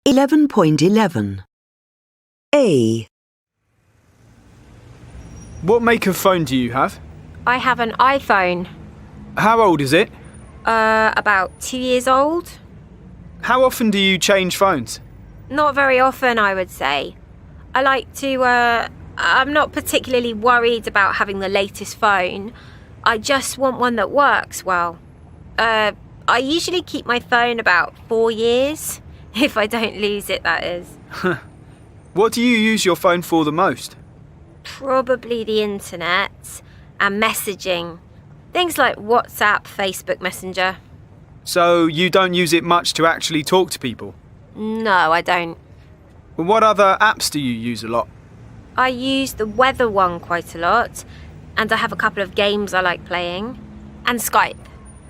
11.11 A. What make of phone do you have? I have an iPhone. How old is it? About 2 years old. How often do you change phones? Not very often, I would say. I like to, I'm not particularly worried about having the latest phone. I just want one that works well. I usually keep my phone about 4 years, if I don't lose it, that is. What do you use your phone for the most? Probably the internet and messaging. Things like WhatsApp, Facebook Messenger. So you don't use it much to actually talk to people? No, I don't. What other apps do you use a lot? I use the weather one quite a lot, and I have a couple of games I like playing. And Skype.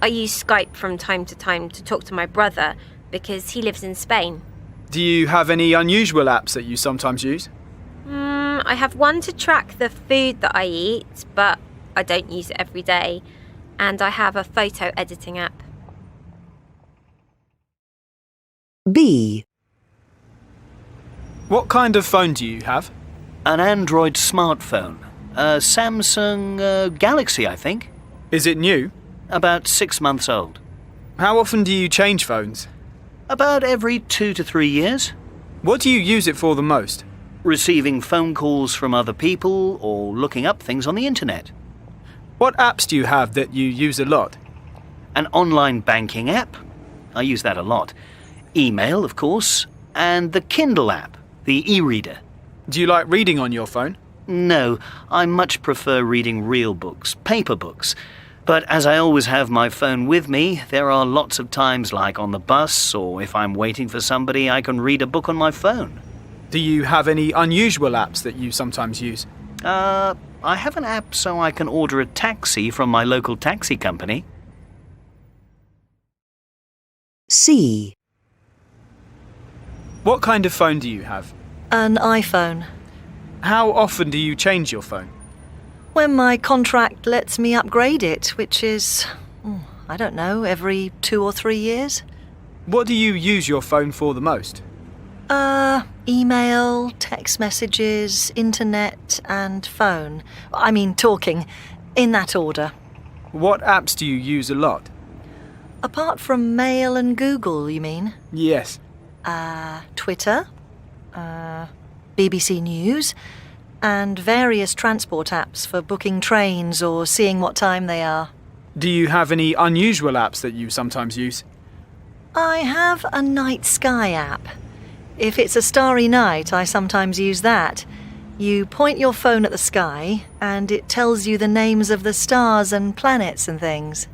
I use Skype from time to time to talk to my brother because he lives in Spain. Do you have any unusual apps that you sometimes use? I have one to track the food that I eat, but I don't use it every day. And I have a photo editing app. B. What kind of phone do you have? An Android smartphone. A Samsung Galaxy, I think. Is it new? About 6 months old. How often do you change phones? About every 2 to 3 years. What do you use it for the most? Receiving phone calls from other people or looking up things on the internet. What apps do you have that you use a lot? An online banking app. I use that a lot. Email, of course. And the Kindle app, the e-reader. Do you like reading on your phone? No, I much prefer reading real books, paper books. But as I always have my phone with me, there are lots of times, like on the bus or if I'm waiting for somebody, I can read a book on my phone. Do you have any unusual apps that you sometimes use? I have an app so I can order a taxi from my local taxi company. C. What kind of phone do you have? An iPhone. How often do you change your phone? When my contract lets me upgrade it, which is, I don't know, every 2 or 3 years. What do you use your phone for the most? Email, text messages, internet and phone. I mean talking, in that order. What apps do you use a lot? Apart from Mail and Google, you mean? Yes. Twitter, BBC News, and various transport apps for booking trains or seeing what time they are. Do you have any unusual apps that you sometimes use? I have a night sky app. If it's a starry night, I sometimes use that. You point your phone at the sky and it tells you the names of the stars and planets and things.